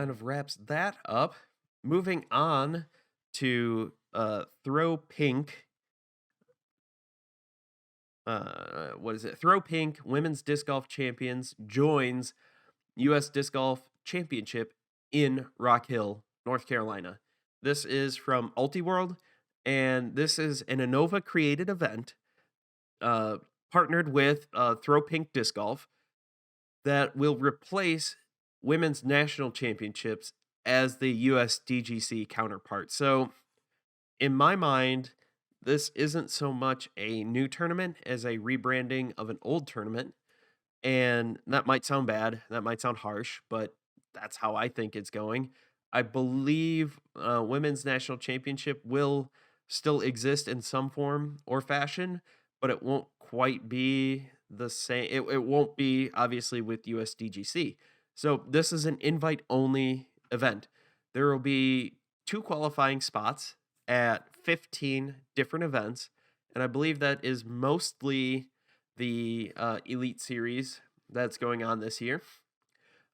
kind of wraps that up. Moving on to Throw Pink. What is it? Throw Pink Women's Disc Golf Champions joins U.S. Disc Golf Championship in Rock Hill, North Carolina. This is from Ultiworld, and this is an Innova created event uh, partnered with Throw Pink Disc Golf that will replace women's national championships as the USDGC counterpart. So, in my mind, this isn't so much a new tournament as a rebranding of an old tournament. And that might sound bad, that might sound harsh, but that's how I think it's going. I believe women's national championship will still exist in some form or fashion, but it won't quite be the same. It won't be obviously with USDGC. So this is an invite only event. There will be two qualifying spots at 15 different events, and I believe that is mostly the Elite Series that's going on this year.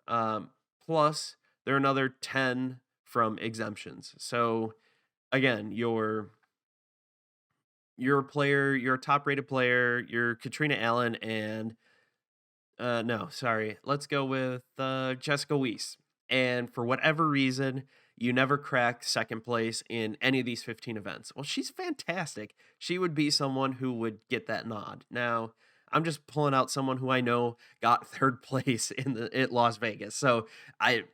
Um, Plus, there are another 10 from exemptions. So, again, your player, your top rated player, your Katrina Allen, and no, sorry, let's go with Jessica Weiss. And for whatever reason, you never cracked second place in any of these 15 events. Well, she's fantastic. She would be someone who would get that nod. Now, I'm just pulling out someone who I know got third place in the at Las Vegas. So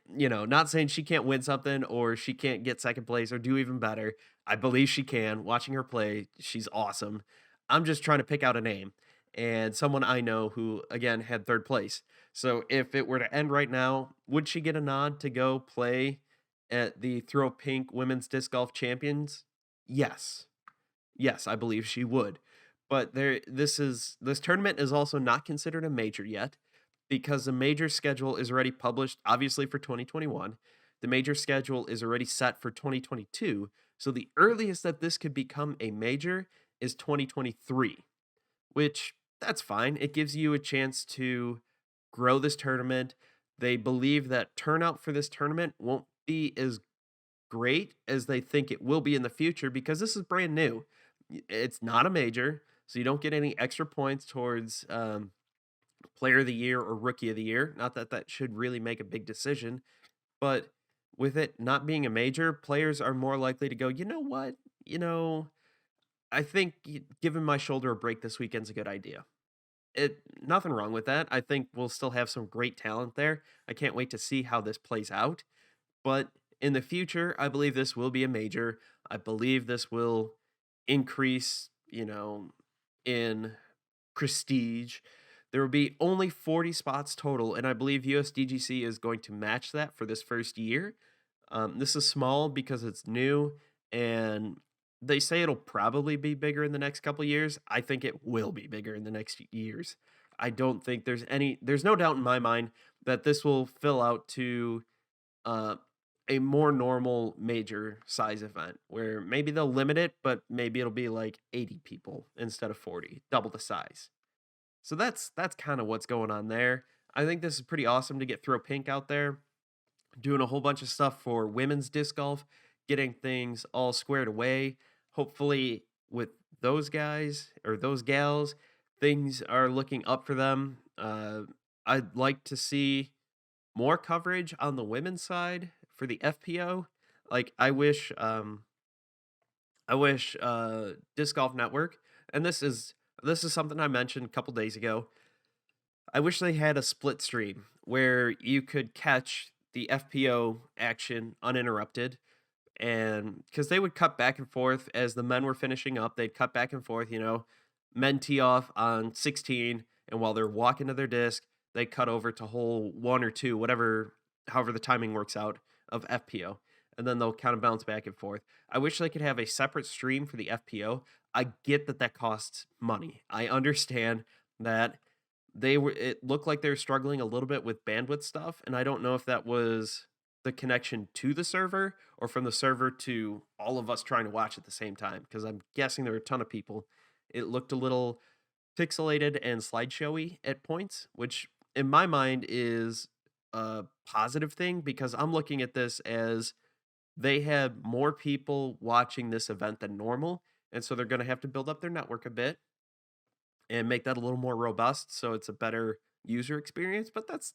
not saying she can't win something or she can't get second place or do even better. I believe she can. Watching her play, she's awesome. I'm just trying to pick out a name and someone I know who again had third place. So if it were to end right now, would she get a nod to go play at the Throw Pink Women's Disc Golf Champions? Yes. Yes, I believe she would. But this tournament is also not considered a major yet because the major schedule is already published obviously for 2021. The major schedule is already set for 2022. So the earliest that this could become a major is 2023, which that's fine. It gives you a chance to grow this tournament. They believe that turnout for this tournament won't be as great as they think it will be in the future because this is brand new. It's not a major, so you don't get any extra points towards player of the year or rookie of the year. Not that that should really make a big decision, but with it not being a major, players are more likely to go, you know what? You know, I think giving my shoulder a break this weekend's a good idea. Nothing wrong with that. I think we'll still have some great talent there. I can't wait to see how this plays out. But in the future, I believe this will be a major. I believe this will increase, in prestige. There will be only 40 spots total, and I believe USDGC is going to match that for this first year. This is small because it's new, and they say it'll probably be bigger in the next couple years. I think it will be bigger in the next years. I don't think there's no doubt in my mind that this will fill out to uh, a more normal major size event where maybe they'll limit it, but maybe it'll be like 80 people instead of 40, double the size. So that's kind of what's going on there. I think this is pretty awesome to get Throw Pink out there, doing a whole bunch of stuff for women's disc golf, getting things all squared away. Hopefully, with those guys or those gals, things are looking up for them. I'd like to see more coverage on the women's side for the FPO. Like I wish Disc Golf Network, and this is something I mentioned a couple days ago. I wish they had a split stream where you could catch the FPO action uninterrupted, and because they would cut back and forth as the men were finishing up, they'd cut back and forth, men tee off on 16, and while they're walking to their disc, they cut over to hole one or two, whatever, however the timing works out of FPO, and then they'll kind of bounce back and forth. I wish they could have a separate stream for the FPO. I get that that costs money. I understand that it looked like they were struggling a little bit with bandwidth stuff, and I don't know if that was the connection to the server or from the server to all of us trying to watch at the same time because I'm guessing there were a ton of people. It looked a little pixelated and slideshowy at points, which in my mind is a positive thing because I'm looking at this as they had more people watching this event than normal, and so they're gonna have to build up their network a bit and make that a little more robust so it's a better user experience, but that's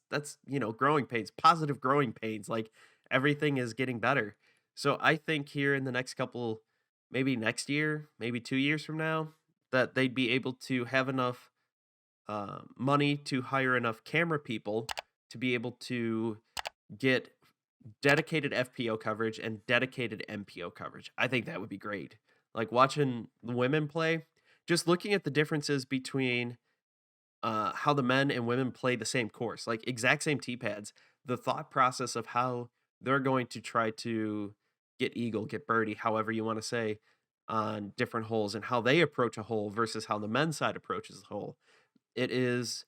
growing pains, positive growing pains, like, everything is getting better. So, I think here in the next couple maybe next year, maybe 2 years from now, that they'd be able to have enough, money to hire enough camera people to be able to get dedicated FPO coverage and dedicated MPO coverage. I think that would be great. Like watching the women play, just looking at the differences between how the men and women play the same course, like exact same tee pads, the thought process of how they're going to try to get eagle, get birdie, however you want to say, on different holes and how they approach a hole versus how the men's side approaches the hole. It is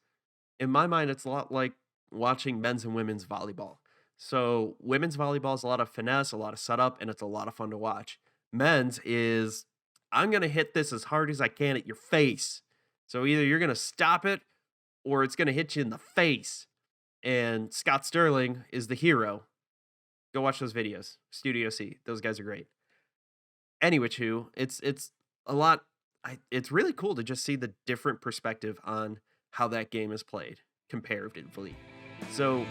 in my mind, it's a lot like watching men's and women's volleyball. So, women's volleyball is a lot of finesse, a lot of setup, and it's a lot of fun to watch. Men's is, I'm going to hit this as hard as I can at your face. So, either you're going to stop it or it's going to hit you in the face. And Scott Sterling is the hero. Go watch those videos. Studio C. Those guys are great. Anyway, Chu, it's a lot. It's really cool to just see the different perspective on how that game is played comparatively. So